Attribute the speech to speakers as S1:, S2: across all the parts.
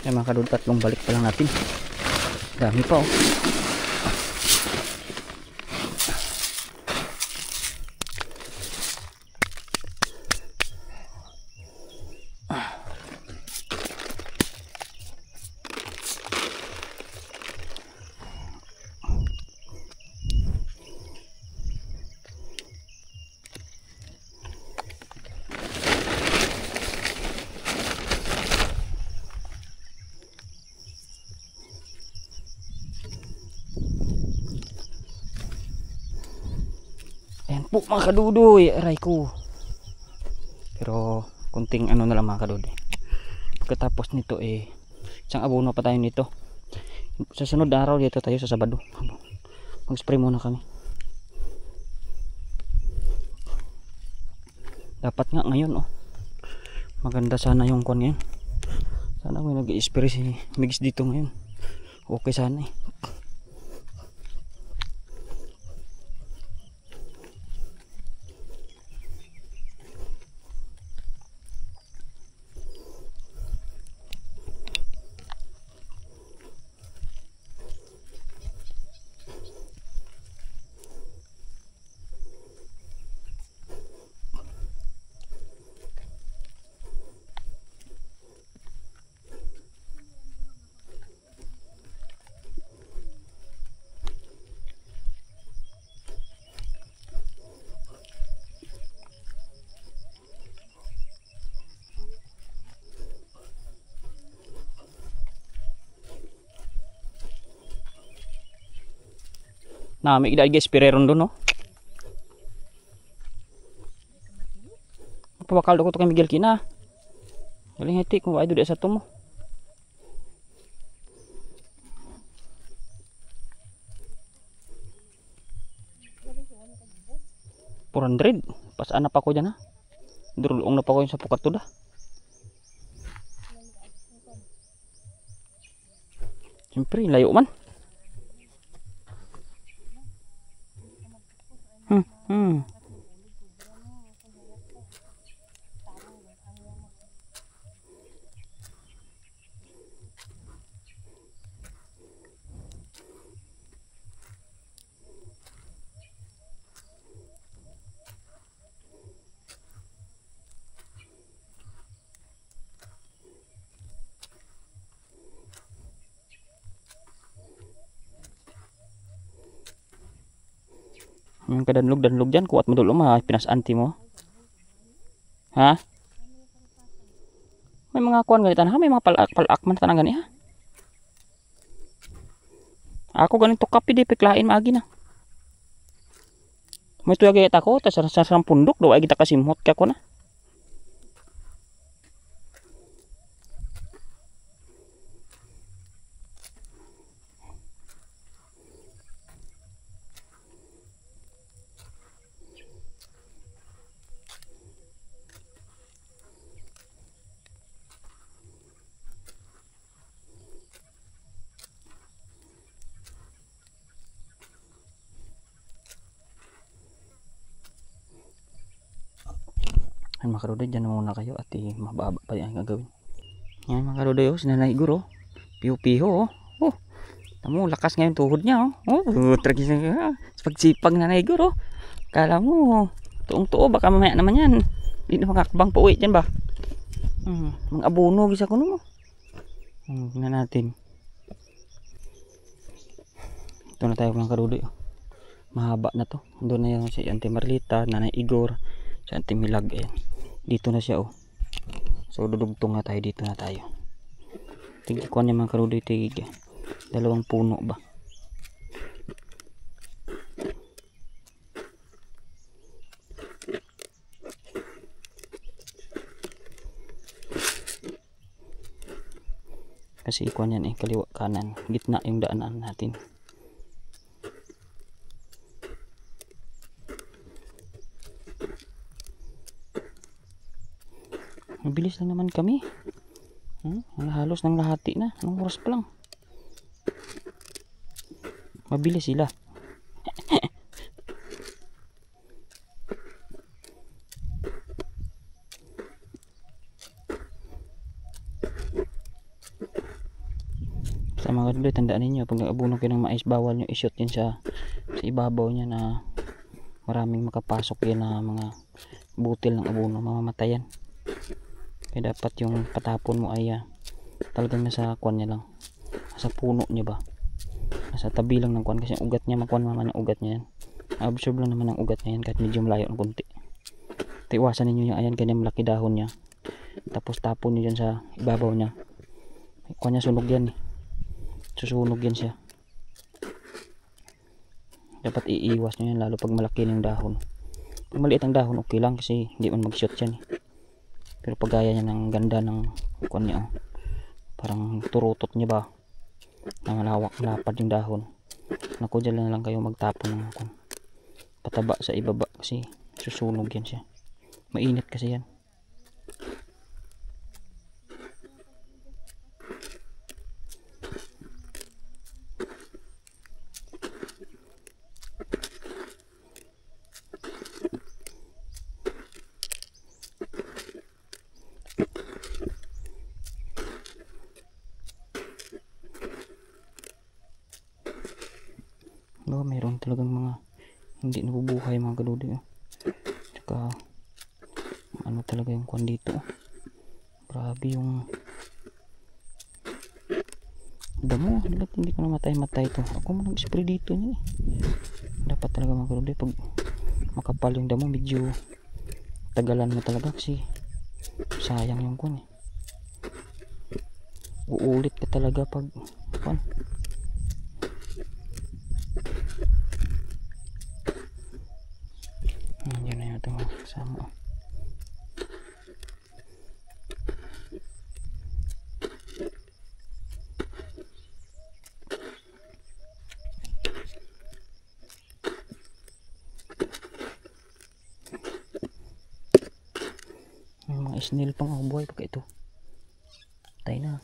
S1: Ay mga kadol, tatlong balik pa lang natin. Dami pa oh. Ayan po mga kadudoy, aray ko. Pero kunting ano na lang mga kadudoy. Pagkatapos nito isang abono pa tayo nito. Sa sunod na araw dito tayo sa Sabado. Mag spray muna kami. Dapat nga ngayon oh. Maganda sana yung kwan ngayon. Sana may nag-i-spray si Migs dito ngayon. Okay sana eh. Nami ida guys pireron doon no. Pabakal ko to kay Miguel kina. Galing hiti kung ay do sa tumo. $400 pas anak pa ko diyan ha. Durulong na pa ko sa pukat to da. Siyempre layo man. Yung kadanlog-danlog dyan, kuwat mo dulo pinas-anti mo. Ha? May mga kuwan ganitan ha, may mga palak man tanang gani ha. Ako ganito kapi di piklain maagi na. May tuya gayat ako, tas sarang pundok, daw ay kita kasimhot kaya ko na. Ay mga karuday, dyan muna kayo at mababa pa yan gagawin. Yan mga karuday oh, sinanay guro. Piho-piho oh. Oh, tamo lakas ngayon tuhod niya oh. Oh, tragis na sa pagsipag nanay guro. Kala mo, tuong-tuo baka mamaya naman yan. Hindi na makakabang pauwi dyan ba? Mga abono gisa ko no. Tingnan natin. Ito na tayo mga karuday oh. Mahaba na to. Doon na yung si Auntie Marlita, Nanay Igor, si Auntie Milag eh. Dito na siya oh. So dudugtong na tayo, dito na tayo. Tigil ko niya mga karudoy, tigil. 2 puno ba? Kasi ikuan yan kaliwa kanan, gitna yung daanan natin. Mabilis lang naman kami. Halos nang lahati na. Anong oras pa lang? Mabilis sila. Sa mga kaduli, tandaan ninyo, pag nag-abono kayo ng mais, bawal nyo i-shoot yan sa ibabaw niya na maraming makapasok yan na mga butil ng abono, mamamatayan. Kaya dapat yung patapon mo ay talagang nasa kwan niya lang, nasa puno niya ba, nasa tabi lang ng kwan, kasi ang ugat niya, makuan naman ang ugat niya yan, absorb lang naman ang ugat niya yan kahit medyo malayo ng kunti. Iwasan ninyo yung ayan, ganyan malaki dahon niya, tapos tapon nyo dyan sa ibabaw niya. Kwan niya, sunog yan susunog yan siya. Dapat iiwas nyo yan, lalo pag malaki ng dahon. Pag maliit ang dahon, okay lang kasi hindi man mag-shoot yan pero pag gaya niya ng ganda ng kwan niya, parang turutot niya ba, na malawak, malapad yung dahon, naku, dyan lang kayo magtapon ng kwan, pataba sa ibaba kasi susunog yan siya. Mainit kasi yan. No, mayroon talagang mga hindi nabubuhay mga kadudi. Tsaka ano talaga yung kwan dito. Grabe yung damo. Hindi ko na matay to. Ako mo nag-spray dito niya. Dapat talaga mga kadudi, pag makapal yung damo, medyo tagalan mo talaga kasi sayang yung kwan. Uulit ka talaga pag kwan. Yun na yun ito mga kasama. Yung mga snail pang buhay pag ito. Patay na.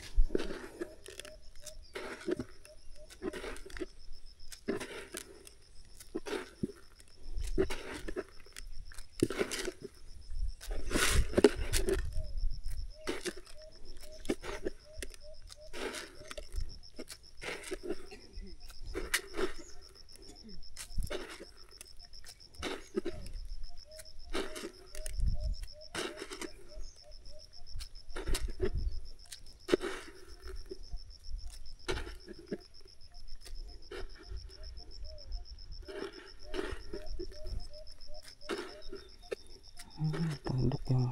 S1: Pundok yung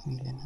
S1: yan.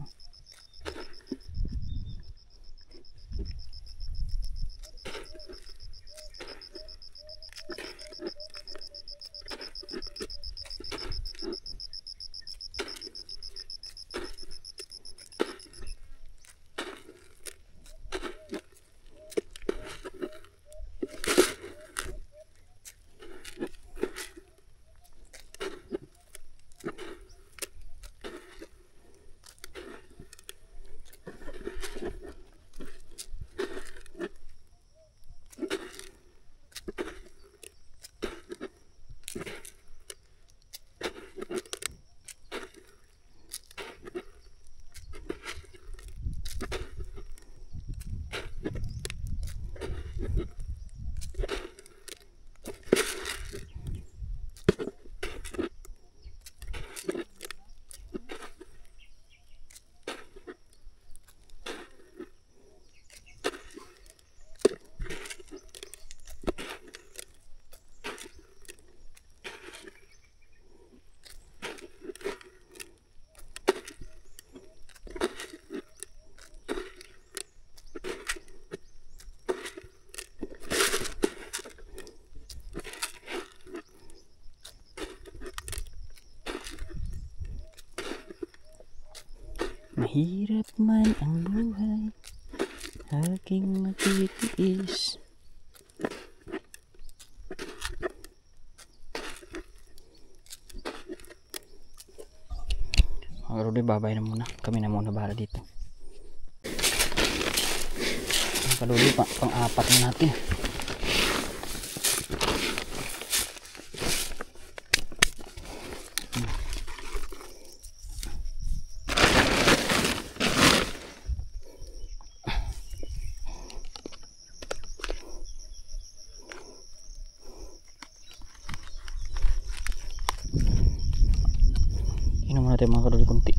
S1: Mahirap man ang buhay, aking matitiis. Mga Rudy, babay na muna. Kami na muna bahala dito. Mga Rudy, pang-apat na natin. tayo mga kaduli kunti.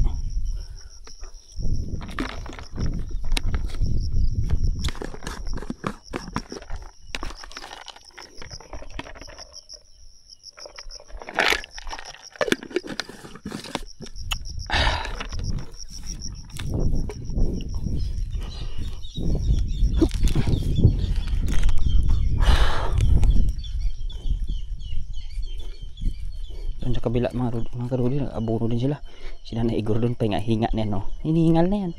S1: Doon sa kabila mga kaduli, nag-aburo din sila. Sila na Igor doon pa, hinga na yan, no? Hinihingal na yan.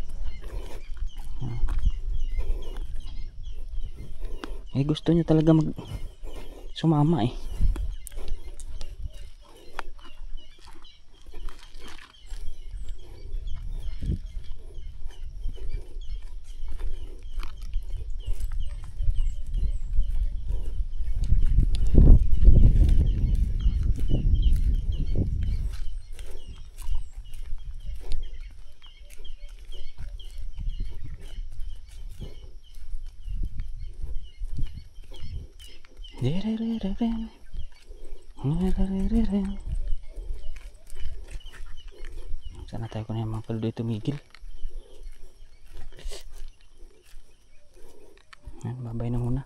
S1: Eh gusto niya talaga sumama eh. Sana tayo ko na yung mga kaldo tumigil. Babay na muna.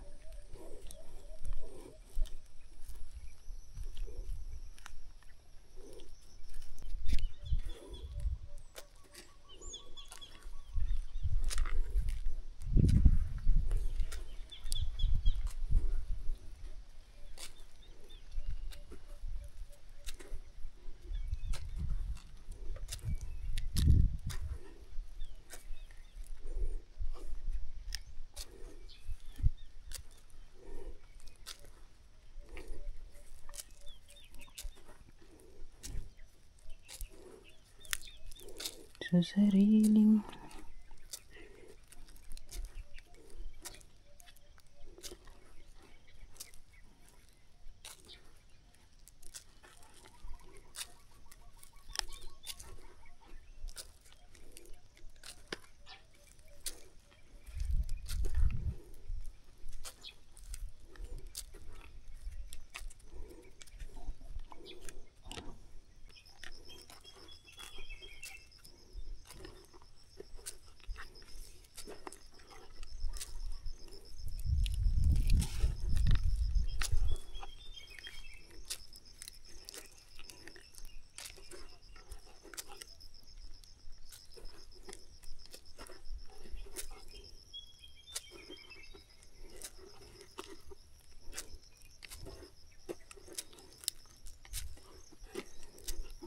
S1: Sa sariling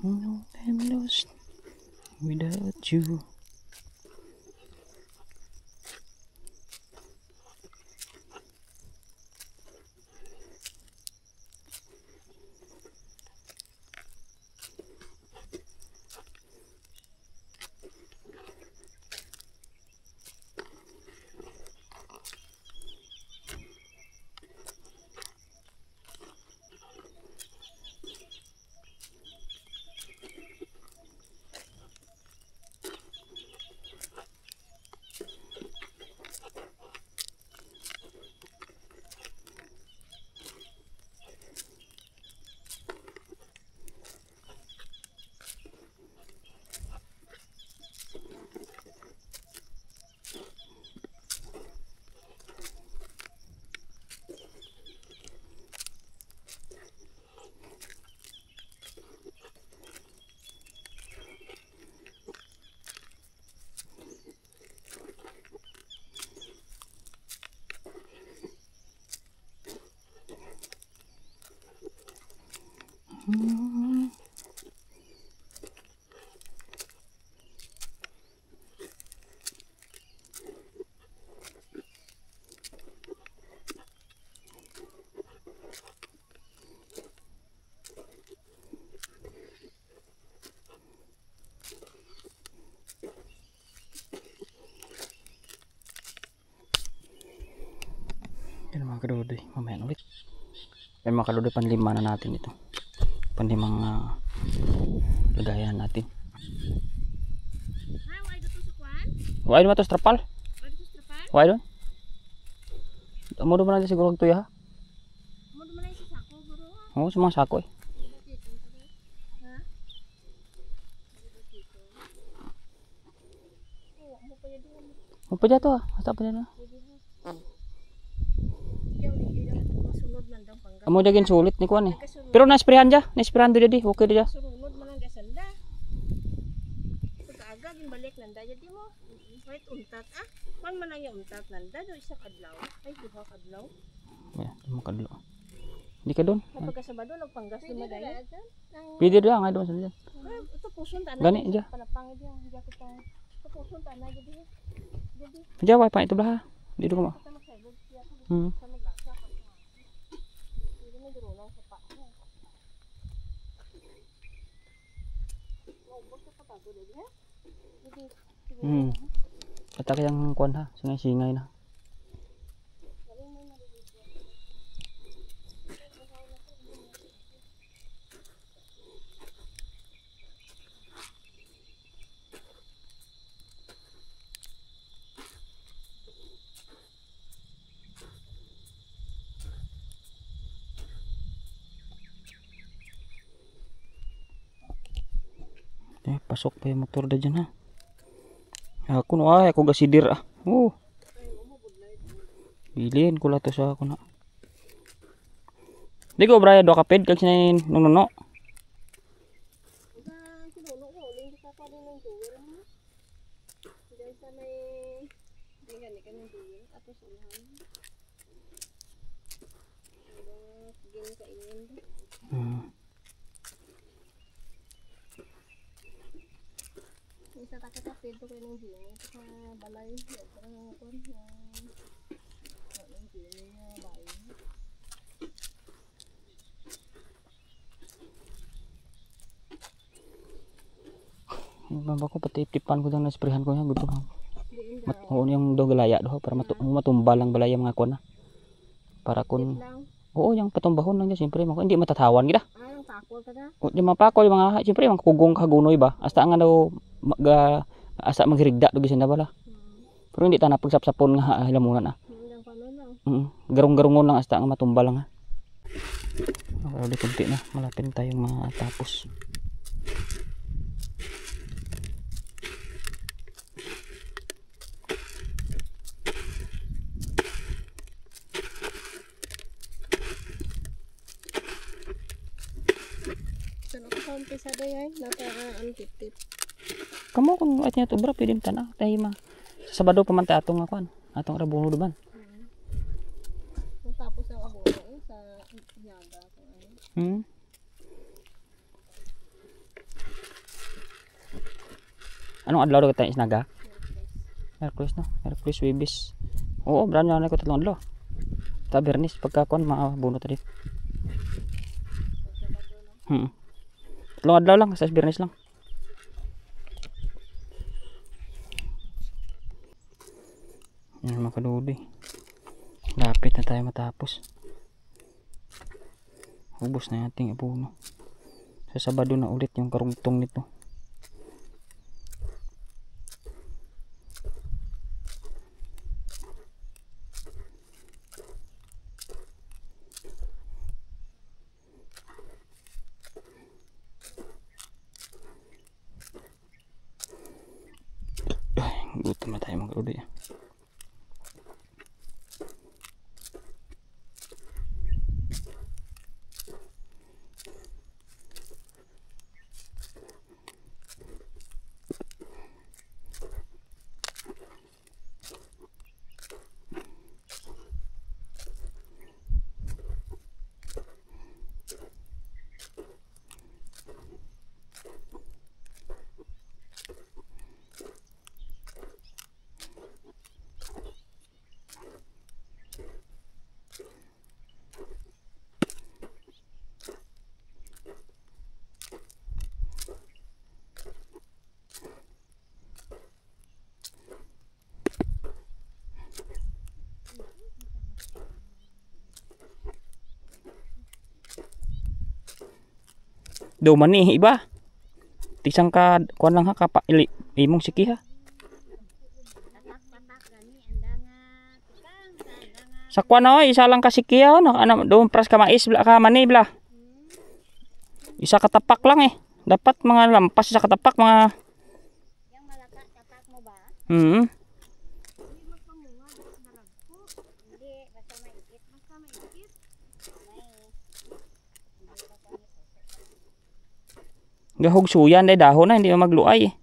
S1: no, I'm lost without you. Yan mga kadudoy, mamaya ulit. Yan mga kadudoy, panlima na natin ito. Panlimang lagayan natin. Why naman ito strapal? Why doon? Amo doon natin siguro ito ya. Amo doon natin sa sako bro. Oo, sa mga sako eh. Mo pa to ah. Asa pa na.
S2: Masunod man daw pangga.
S1: Amo dagin sulit ni kuan eh. Pero na-sprayhan ja, na-sprayhan do di. Okay dia.
S2: Sunod man ang gasanda. Pagkaaga balik nanda jadi mo. Wait untat ah. Man man ang untat nanda do isa kadlaw. Ay duha kadlaw.
S1: Ya, mo kadlo. Di ka doon.
S2: Kapag Sabado nagpanggas di madayon.
S1: Pwede dia nga doon sa diyan.
S2: Ito puson ta na.
S1: Gani ja.
S2: Panapang di ang ko pa. Ito puson ta na jadi. Jadi
S1: Jawa pa ito blaha. Di do ko mo.
S2: kita magsaybog siya.
S1: Hmm.
S2: Sa maglasa ka. Hindi na durulong sa pa. Maubos sa patago dili ha. Jadi
S1: Hmm. Ata kayang kuan ha, singay-singay na. Pasok pa yung motor da dyan ha. Ako no ay ako gasidir ah. Oh. Bilin ko lato sa ako na. Di ko braya do kaped kag sinayin nuno.
S2: kinuno ko uling kita pa din ng duwer mo. Diyan sa may diyan ka ng duwer tapos unahan. Gin kainin. Isa ta kita pito kay ng gin sa balay parang kon yung gin na bahay.
S1: Baba ko pati tipan ko dang nasprehan ko yan gusto ha. Oo yung do galaya do para matumba lang balaya mga kuan na. Para kun oo yung patumbahon lang niya siyempre hindi matatawan gida.
S2: Ang takol ka na.
S1: O yung mapakol yung mga siyempre mga kugong kagunoy ba hasta nga daw asa maghirigda do bisan na bala. Pero hindi ta na pagsapsapon nga hilamunan ah.
S2: Hanggang paano lang.
S1: Garong-garongon lang hasta nga matumba lang ha. Di kunti na malapit tayong matapos.
S2: Saan ako pa-umpisa doy ay? Ang tip-tip.
S1: Kamu kung at niya to bro pwede tana tayo ma. Sa Sabado pa man ta atong kuan. Atong rabuno duban.
S2: Tapos ang abono sa yaga ko ano.
S1: Anong adlaw daw tayo isnaga? Merkulis no. Merkulis Webis. Oo, brand na ko tatlong adlaw. Ta Bernis pagka kuan maabuno ta dit. Tatlong adlaw lang sa Bernis lang. Yan mga kalubi. Lapit na tayo matapos. Ubos na ating abono. Sa Sabado na ulit yung karugtong nito. Gutom na tayo mga kalubi. Do man ni iba. Tisang ka kuan lang ha kapaili imong siki ha. Sa kuan oy isa lang ka siki ha no ano do pras ka mais bla ka mani bla. Isa ka tapak lang eh. Dapat mga lampas sa katapak mga
S2: Tatak mo ba?
S1: Hmm.
S2: Hindi magpamunga, darag po. Hindi, basta maikit. Basta maikit. Hindi pa kami po.
S1: Gahog suyan day dahon na hindi magluay.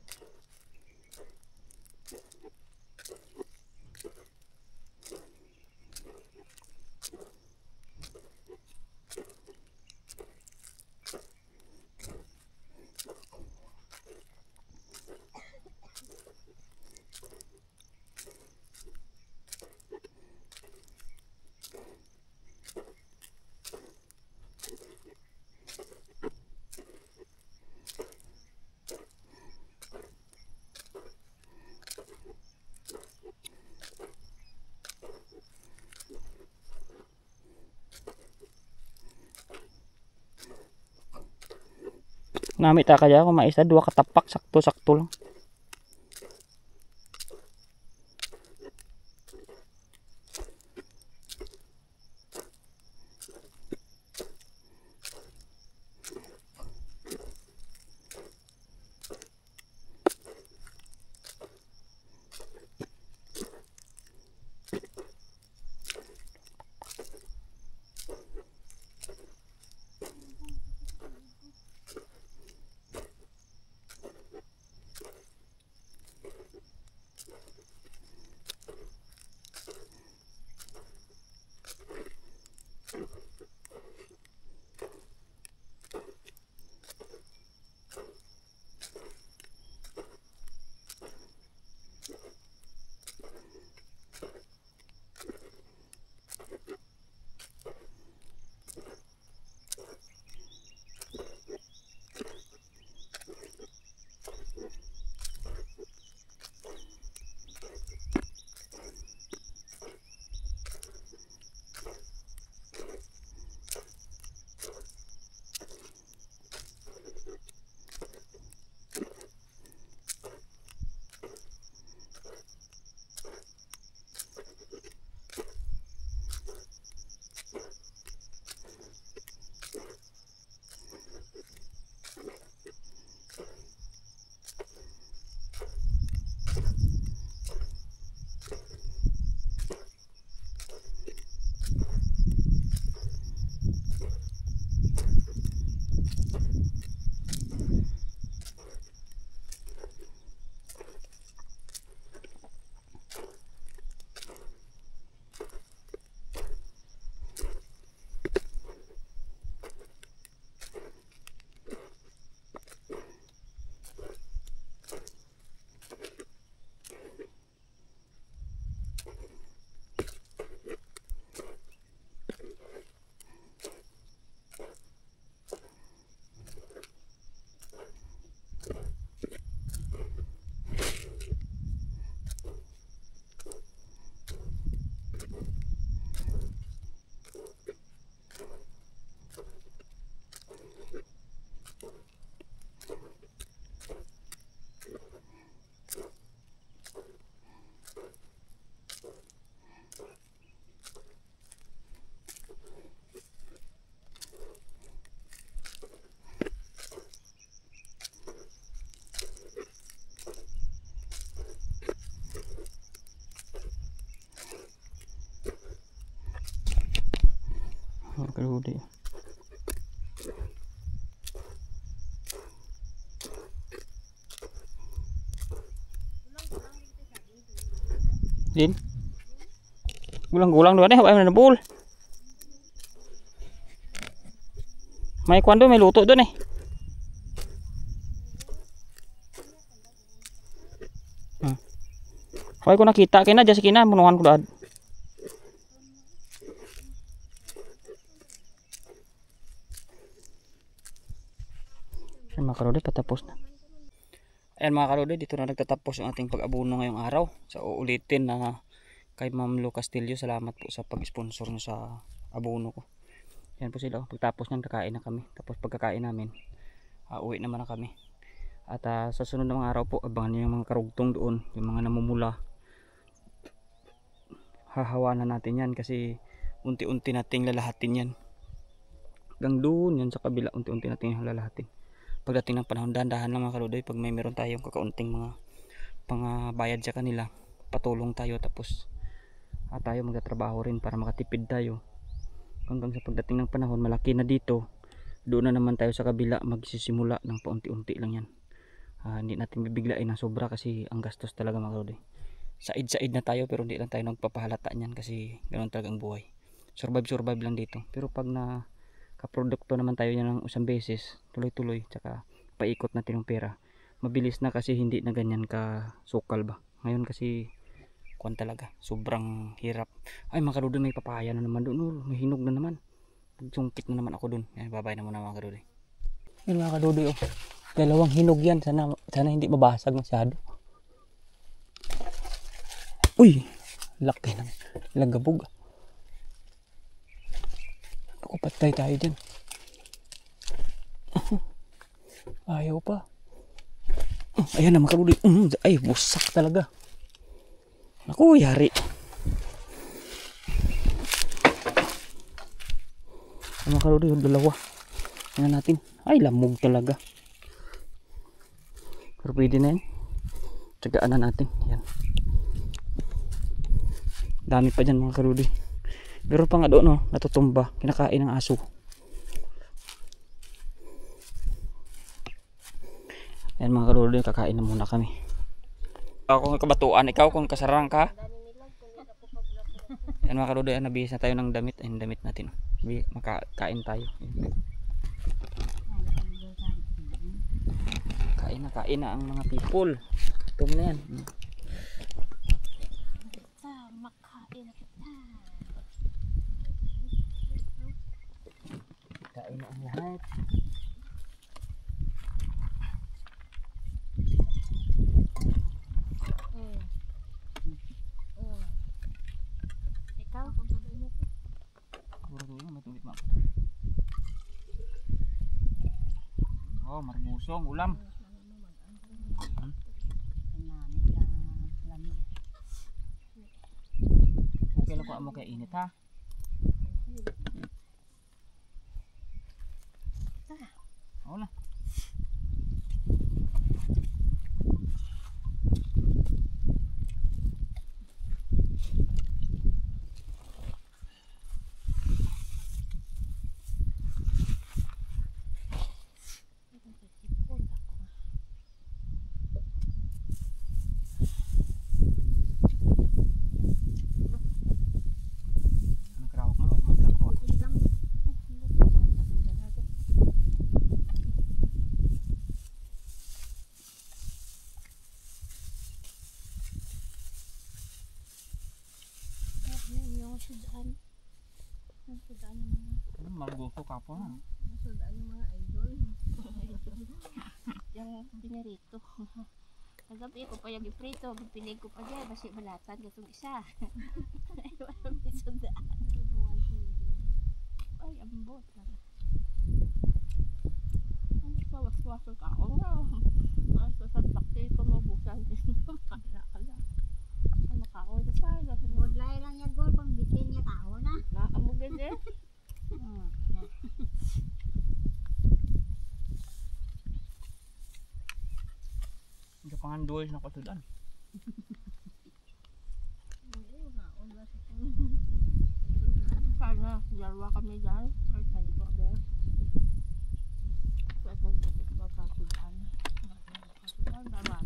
S1: Nami ta kaya ako maisa dua katapak sakto-sakto lang. Kaludi. Din. Gulang-gulang doon eh, ay nabul. May kwando may luto doon eh. Hoy ko nakita kina dyan si kina munuhan ko daad. Ayan mga kalode, patapos na. Ayan mga kalode, dito na nagtatapos yung ating pag-abono ngayong araw. So uulitin na kay Ma'am Lu Castillo, salamat po sa pag-sponsor nyo sa abono ko. Ayan po sila, pagtapos nyan kakain na kami. Tapos pagkakain namin, uwi naman na kami. At sa sunod na mga araw po, abangan nyo yung mga karugtong doon, yung mga namumula. Hahawa na natin yan kasi unti-unti nating lalahatin yan. Hanggang doon yan sa kabila, unti-unti natin lalahatin. Pagdating ng panahon, dahan-dahan lang mga kaludoy, pag may meron tayong kakaunting mga bayad sa kanila, patulong tayo, tapos tayo magtatrabaho rin para makatipid tayo hanggang sa pagdating ng panahon malaki na dito, doon na naman tayo sa kabila magsisimula ng paunti-unti lang yan. Hindi natin bibiglain ng sobra kasi ang gastos talaga mga kalodi. Said-said na tayo pero hindi lang tayo nagpapahalata niyan kasi ganoon talaga ang buhay. Survive lang dito. Pero pag na kaprodukto naman tayo yan ng isang beses, tuloy-tuloy, tsaka paikot natin yung pera, mabilis na kasi hindi na ganyan ka sukal ba. Ngayon kasi kuwan talaga, sobrang hirap. Ay mga kalodi, may papaya na naman doon. May hinog na naman. Sungkit na naman ako doon. Yan, babay na muna mga kalodi. Yan mga kalodi, oh. Dalawang hinog yan. Sana hindi mabasag masyado. Uy, laki ng lagabog. Ako, patay tayo dyan. Ayaw pa. Ayan na mga kalodi. Ay, busak talaga. Ako, yari. Mga kalodi, yung dalawa. Tingnan natin. Ay, lamog talaga. Pero pwede na yan. Tsagaan na natin. Yan. Dami pa dyan mga kalodi. Pero pa nga doon, no, natutumba. Kinakain ng aso. Yan mga kalodi, kakain na muna kami. Ako kung kabatuan, ikaw kung kasarang ka. Yan mga kalodi, nabihis na tayo ng damit. Ayun, damit natin. Makakain tayo. Kain na ang mga people. Tum na yan. Kain na ang lahat.
S2: Ikaw?
S1: Oh, marmusong ulam. Okay lang ko amo kay init ha. Wala.
S2: Sudaan ng mga
S1: Margusto ka po ha.
S2: sudaan ng mga idol. Yung pinarito. Kagabi ko pa yung iprito, pipilig ko pa dyan, kasi balatan gatong isa. Ay, walang may sudaan. Ay, ambot lang. Ang wawas-wawas ka ako nga. Ay, sasadbakti ko mabusan din. Kala ka lang. Ang makaon ka sa
S3: Modlay lang yan gol, pang bitin niya tao na.
S2: naamog ganda.
S1: Hindi pa nga duwal na kasudan.
S2: Sana, dalawa kami dyan. Ay, sa'yo po, Abel. Pwede ba kasudan? Kasudan, tama.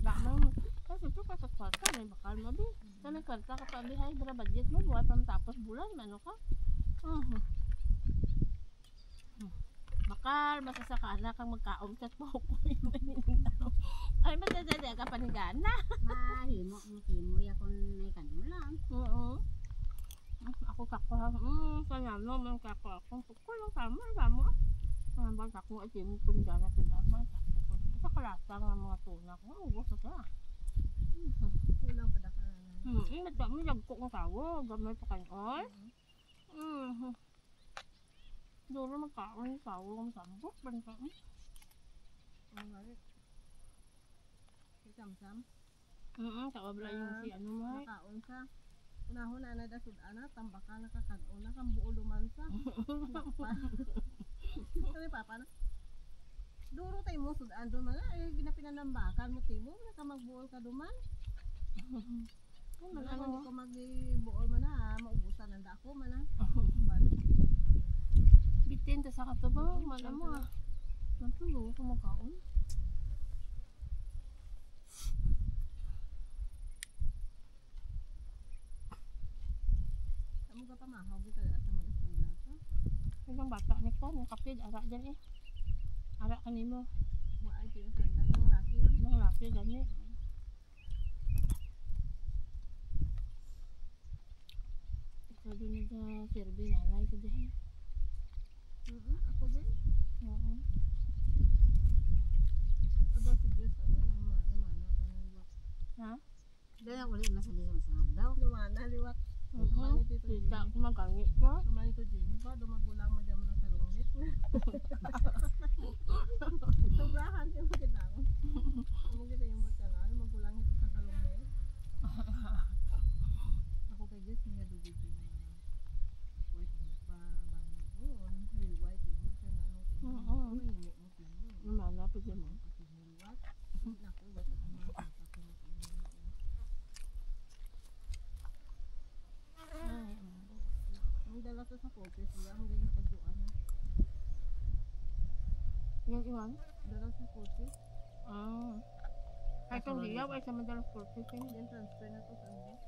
S2: Kasi ito kasaswalta, may bakal mo din. Sa nagkarta ka pa, bihay, budget mo, buhay pa tapos bulan, ano ka? Bakal, masasakana kang magkaumsat po ko. Ay, matadali ka panigana.
S3: Mahimo, mo ya kung may kanmo lang.
S2: Oo. Ako kako ha. Kanya no man kako ako. Ko lang sama. Bang kako at yung punjana sa dama. Sa kalasa ng mga tunak. Ubos na ka.
S3: Kulang pa ka na.
S2: Nagta mo yagko ng tawo, gamay pa kayo. Duro magkaon ng tawo ng sambok ban ka.
S3: Sam-sam.
S2: Kawabla yung si ano mo.
S3: Makaon ka. Unahon na na sudan na tambaka na kakag-o na kang buo lumansa. Kami papa na. Duro tayo mo sudan do mga ay ginapinanambakan mo timo na ka magbuol ka duman.
S2: Ay,
S3: Ano
S2: ano
S3: ko magbuol man na, maubusan nanda ako man na.
S2: bitin ta sa katubaw, malam mo ah. Natulo ko magkaon.
S3: Amo ka pamahaw kita at mo isula ka.
S2: Yung bata ni ko, yung kapid, ara dyan eh. Ara kanimo,
S3: Wa ay tiyo sanda yung laki lang.
S2: yung laki gani. Ikaw doon nag-survey nanay ko dyan.
S3: Ako din.
S2: Oo.
S3: Aba si Diyos ano namana liwat.
S2: Ha?
S4: Dahil ulit na sa disang sangag daw.
S3: Namana liwat.
S2: Oo. Kita ko magangit ko.
S3: Kamali ko Jenny ba dumagulang mo dyan na sa lungit. Sobrahan yung magkitaon. Ano kita yung magkala, magulang ito sa kalungit. Ako kay Diyos nga dugi ko na white ba bangon, white ibig ka na ano.
S2: Oo.
S3: Mahimik mo tino.
S2: Namana pa dyan mo.
S3: Liwat. Naku, wala ka mga kapatid.
S2: Ay,
S3: Ang dala to sa focus, ang ganyan pagduan.
S2: yung iwan?
S3: Dala sa focus,
S2: Ah. Ay, itong liyaw ay sa madalas purpose.
S3: yan transfer na to sa ano.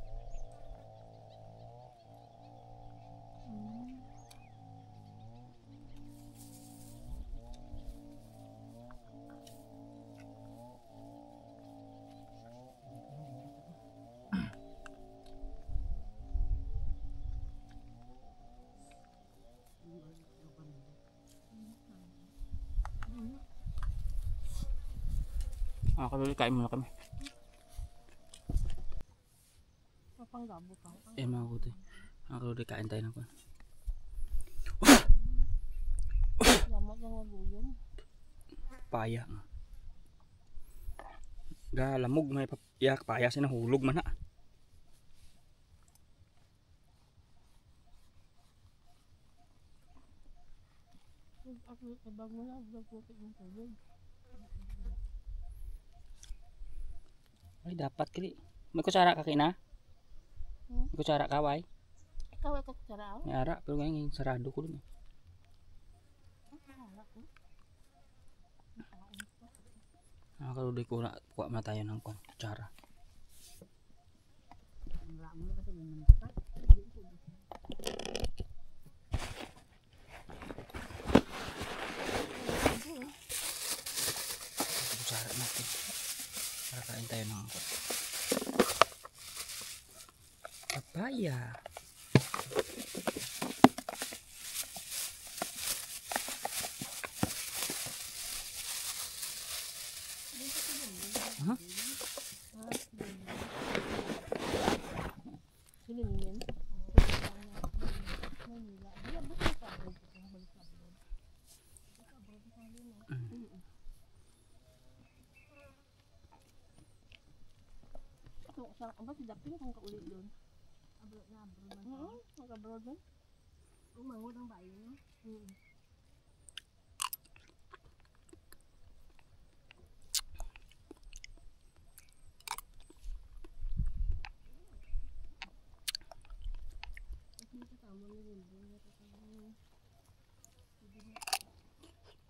S1: Kaluli, kain muna kami.
S2: Mapanggabo ka.
S1: Mga kutoy. Kaluli, kain tayo ng kwan.
S2: Lamot ng maguyom.
S1: Paya. Galamog may papiyak. Paya sinahulog man na.
S2: Ako ibag mo na, nagpupit ng tubig.
S1: Ay, dapat kili. May kutsara ka kina? May kutsara ka, why?
S2: Ikaw ay katsarao?
S1: May ara, pero ngayon sarado ko dun. Kaluli ko na, kuha na tayo ng kwan. Kutsara.
S4: Ang ramo na kasi yung namata.
S1: Kutsara natin. Para kain tayo ng kwan. Papaya.
S2: Sinilin. Manila. Di ba bukas ka abroad ko kung balik sa abroad? Abroad ka rin ah. So, saan ba si Dapin kung kaulit doon?
S3: Abroad na abroad man.
S2: Oo, mag-abroad doon.
S3: Umangod ang bayo no.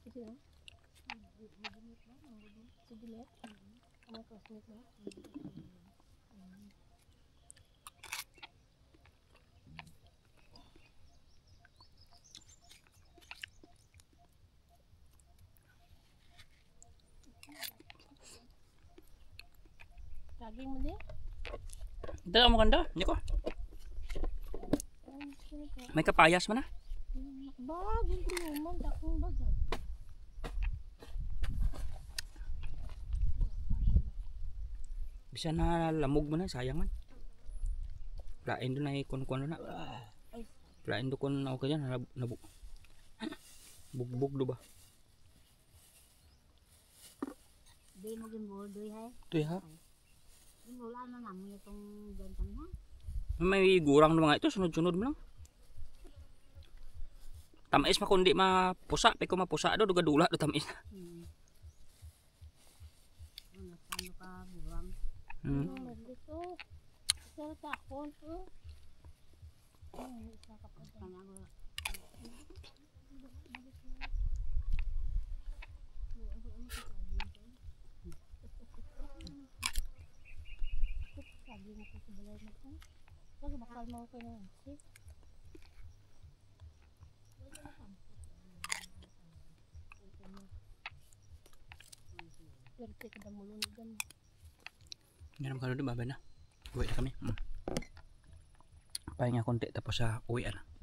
S2: Kasi na? Sige na? Ang classmate na? Saging mo din?
S1: Dala mo ganda, hindi ko.
S2: Ay, sino ka?
S1: May kapayas man na.
S2: Bag, hindi naman. Dakong bagag.
S1: Bisa na lamog man na, sayang man. Lain doon ay kun-kun na. Lain doon kun ako kaya nabuk. Bugbog do ba?
S4: Di mo gimbol doy hay.
S1: Ito ha.
S4: Gimbol na namin itong gantang ha.
S1: May gurang na mga ito, sunod-sunod mo lang. Tamis makundi mapusa, pe ko mapusa do duga-dula do tamis.
S4: Ano ka burang.
S1: Hmm.
S2: Dito. Sa takon. Ay, isa ka pa dyan.
S4: Kanya
S2: Sabi mo ko sa balay mo ko. Kasi bakal mo ko na si. Swerte ka na mulong dyan.
S1: Yan ang kaludo, babay na. Uwi na kami. Pahinga konti tapos uwi na.